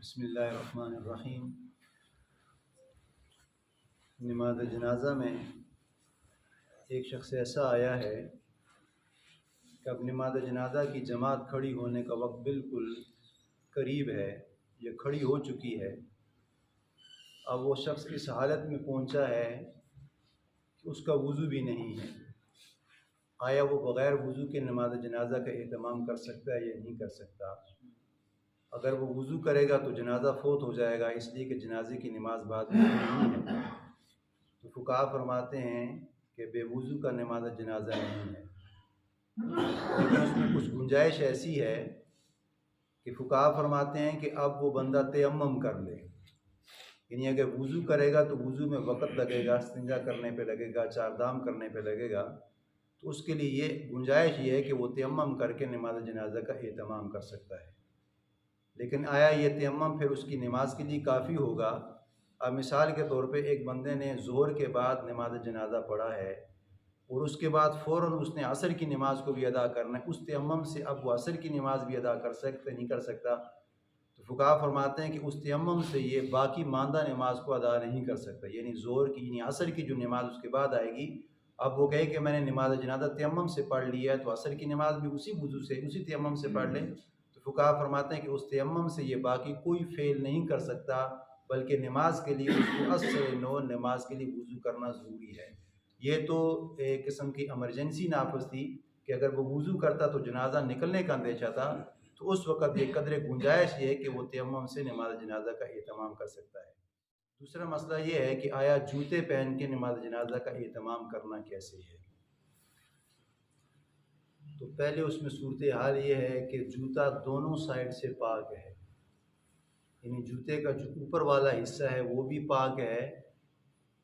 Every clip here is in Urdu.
بسم اللہ الرحمن الرحیم۔ نماز جنازہ میں ایک شخص ایسا آیا ہے کہ اب نماز جنازہ کی جماعت کھڑی ہونے کا وقت بالکل قریب ہے، یہ کھڑی ہو چکی ہے۔ اب وہ شخص اس حالت میں پہنچا ہے کہ اس کا وضو بھی نہیں ہے۔ آیا وہ بغیر وضو کے نماز جنازہ کا اہتمام کر سکتا ہے یا نہیں کر سکتا؟ اگر وہ وضو کرے گا تو جنازہ فوت ہو جائے گا، اس لیے کہ جنازے کی نماز بعد میں نہیں ہے۔ تو فقہا فرماتے ہیں کہ بے وضو کا نماز جنازہ نہیں ہے، لیکن اس میں کچھ گنجائش ایسی ہے کہ فقہا فرماتے ہیں کہ اب وہ بندہ تیمم کر لے، یعنی اگر وضو کرے گا تو وضو میں وقت لگے گا، استنجا کرنے پہ لگے گا، چار دام کرنے پہ لگے گا، تو اس کے لیے یہ گنجائش یہ ہے کہ وہ تیمم کر کے نماز جنازہ کا اہتمام کر سکتا ہے۔ لیکن آیا یہ تیمم پھر اس کی نماز کے لیے کافی ہوگا؟ اب مثال کے طور پہ ایک بندے نے ظہر کے بعد نماز جنازہ پڑھا ہے اور اس کے بعد فوراً اس نے عصر کی نماز کو بھی ادا کرنا ہے، اس تیمم سے اب وہ عصر کی نماز بھی ادا کر سکتے نہیں کر سکتا؟ تو فقہا فرماتے ہیں کہ اس تیمم سے یہ باقی ماندہ نماز کو ادا نہیں کر سکتا، یعنی ظہر کی یعنی عصر کی جو نماز اس کے بعد آئے گی، اب وہ کہے کہ میں نے نماز جنازہ تیمم سے پڑھ لی ہے تو عصر کی نماز بھی اسی وضو سے اسی تیمم سے پڑھ لیں۔ تو فقہا فرماتے ہیں کہ اس تیمم سے یہ باقی کوئی فعل نہیں کر سکتا، بلکہ نماز کے لیے اس کو اصل نو نماز کے لیے وضو کرنا ضروری ہے۔ یہ تو ایک قسم کی ایمرجنسی نافذ تھی کہ اگر وہ وضو کرتا تو جنازہ نکلنے کا اندیشہ تھا، تو اس وقت یہ قدر گنجائش یہ ہے کہ وہ تیمم سے نماز جنازہ کا اہتمام کر سکتا ہے۔ دوسرا مسئلہ یہ ہے کہ آیا جوتے پہن کے نماز جنازہ کا اہتمام کرنا کیسے ہے؟ تو پہلے اس میں صورتحال یہ ہے کہ جوتا دونوں سائڈ سے پاک ہے، یعنی جوتے کا جو اوپر والا حصہ ہے وہ بھی پاک ہے،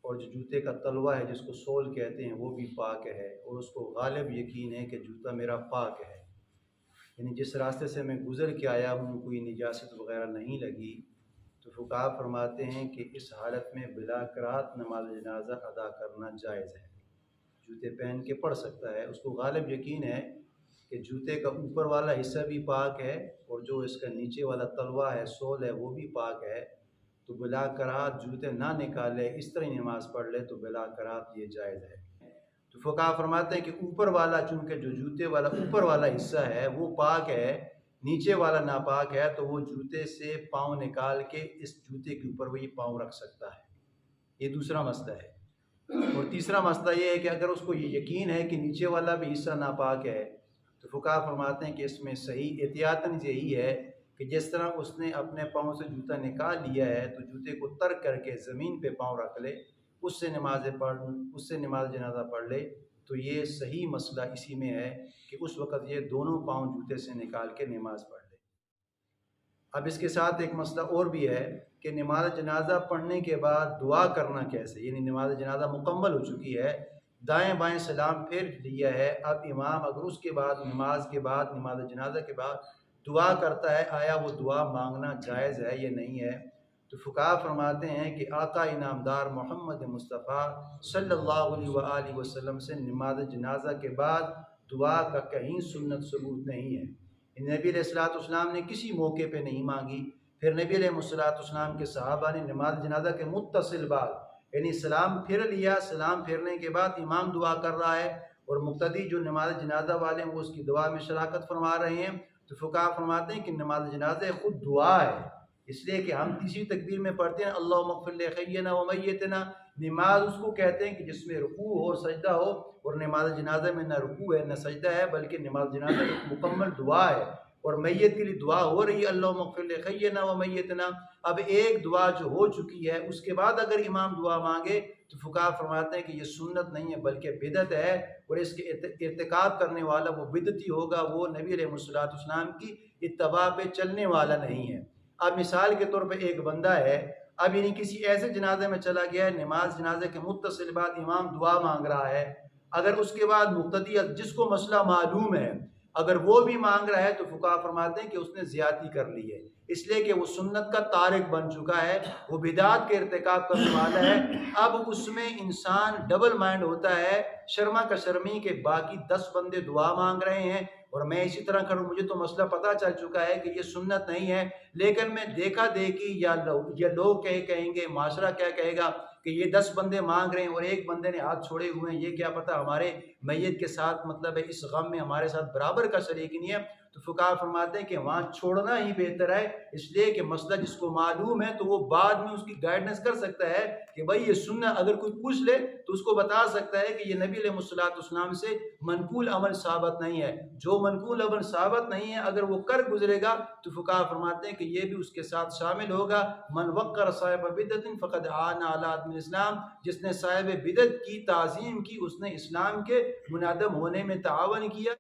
اور جو جوتے کا تلوا ہے جس کو سول کہتے ہیں وہ بھی پاک ہے، اور اس کو غالب یقین ہے کہ جوتا میرا پاک ہے، یعنی جس راستے سے میں گزر کے آیا ہوں کوئی نجاست وغیرہ نہیں لگی۔ تو فقہا فرماتے ہیں کہ اس حالت میں بلا کراہت نماز جنازہ ادا کرنا جائز ہے، جوتے پہن کے پڑھ سکتا ہے، اس کو غالب یقین ہے کہ جوتے کا اوپر والا حصہ بھی پاک ہے اور جو اس کا نیچے والا تلوا ہے سول ہے وہ بھی پاک ہے، تو بلا کراہت جوتے نہ نکالے اس طرح نماز پڑھ لے تو بلا کراہت یہ جائز ہے۔ تو فقہا فرماتے ہیں کہ اوپر والا چونکہ جو جوتے والا اوپر والا حصہ ہے وہ پاک ہے، نیچے والا ناپاک ہے، تو وہ جوتے سے پاؤں نکال کے اس جوتے کے اوپر وہی پاؤں رکھ سکتا ہے۔ یہ دوسرا مسئلہ ہے۔ اور تیسرا مسئلہ یہ ہے کہ اگر اس کو یہ یقین ہے کہ نیچے والا بھی حصہ ناپاک ہے، تو فقہا فرماتے ہیں کہ اس میں صحیح احتیاطاً یہی ہے کہ جس طرح اس نے اپنے پاؤں سے جوتا نکال لیا ہے تو جوتے کو ترک کر کے زمین پہ پاؤں رکھ لے، اس سے نماز جنازہ پڑھ لے، تو یہ صحیح مسئلہ اسی میں ہے کہ اس وقت یہ دونوں پاؤں جوتے سے نکال کے نماز پڑھ لے۔ اب اس کے ساتھ ایک مسئلہ اور بھی ہے کہ نماز جنازہ پڑھنے کے بعد دعا کرنا کیسے، یعنی نماز جنازہ مکمل ہو چکی ہے، دائیں بائیں سلام پھیر لیا ہے، اب امام اگر اس کے بعد نماز جنازہ کے بعد دعا کرتا ہے، آیا وہ دعا مانگنا جائز ہے یا نہیں ہے؟ تو فقہا فرماتے ہیں کہ آقا انعامدار محمد مصطفیٰ صلی اللہ علیہ وآلہ وسلم سے نماز جنازہ کے بعد دعا کا کہیں سنت ثبوت نہیں ہے۔ نبی علیہ الصلوۃ والسلام نے کسی موقع پہ نہیں مانگی۔ پھر نبی علیہ الصلوۃ والسلام کے صحابہ نے نماز جنازہ کے متصل بعد یعنی سلام پھیر لیا، سلام پھیرنے کے بعد امام دعا کر رہا ہے اور مقتدی جو نماز جنازہ والے ہیں وہ اس کی دعا میں شراکت فرما رہے ہیں، تو فقہا فرماتے ہیں کہ نماز جنازہ خود دعا ہے، اس لیے کہ ہم تیسری تکبیر میں پڑھتے ہیں اللہم اغفر لحینا و میتنا، نماز اس کو کہتے ہیں کہ جس میں رکوع ہو سجدہ ہو، اور نماز جنازہ میں نہ رکوع ہے نہ سجدہ ہے، بلکہ نماز جنازہ ایک مکمل دعا ہے، اور میت کے لیے دعا ہو رہی ہے اللہم اغفر لحینا و میتنا۔ اب ایک دعا جو ہو چکی ہے اس کے بعد اگر امام دعا مانگے تو فقہا فرماتے ہیں کہ یہ سنت نہیں ہے بلکہ بدعت ہے، اور اس کے ارتکاب کرنے والا وہ بدعتی ہوگا، وہ نبی علیہ الصلوۃ والسلام کی اتباع پہ چلنے والا نہیں ہے۔ اب مثال کے طور پہ ایک بندہ ہے، اب یعنی کسی ایسے جنازے میں چلا گیا ہے، نماز جنازے کے متصل بعد امام دعا مانگ رہا ہے، اگر اس کے بعد مقتدی جس کو مسئلہ معلوم ہے اگر وہ بھی مانگ رہا ہے تو فقہا فرماتے ہیں کہ اس نے زیادتی کر لی ہے، اس لیے کہ وہ سنت کا تارک بن چکا ہے، وہ بدعات کے ارتکاب کرنے والا ہے۔ اب اس میں انسان ڈبل مائنڈ ہوتا ہے، شرما کا شرمی کے باقی 10 بندے دعا مانگ رہے ہیں اور میں اسی طرح کروں، مجھے تو مسئلہ پتہ چل چکا ہے کہ یہ سنت نہیں ہے، لیکن میں دیکھا دیکھی یا لوگ کہیں گے، معاشرہ کیا کہے گا کہ یہ 10 بندے مانگ رہے ہیں اور ایک بندے نے ہاتھ چھوڑے ہوئے ہیں، یہ کیا پتہ ہمارے میت کے ساتھ مطلب ہے اس غم میں ہمارے ساتھ برابر کا شریک نہیں ہے، تو فقہا فرماتے ہیں کہ وہاں چھوڑنا ہی بہتر ہے، اس لیے کہ مسئلہ جس کو معلوم ہے تو وہ بعد میں اس کی گائیڈنس کر سکتا ہے کہ بھائی یہ سننا، اگر کوئی پوچھ لے تو اس کو بتا سکتا ہے کہ یہ نبی علیہ السلام سے منقول عمل ثابت نہیں ہے، جو منقول عمل ثابت نہیں ہے اگر وہ کر گزرے گا تو فقہا فرماتے ہیں کہ یہ بھی اس کے ساتھ شامل ہوگا۔ من وقر صاحب بدعت فقد عان علی عدم الاسلام، جس نے صاحب بدعت کی تعظیم کی اس نے اسلام کے منعدم ہونے میں تعاون کیا۔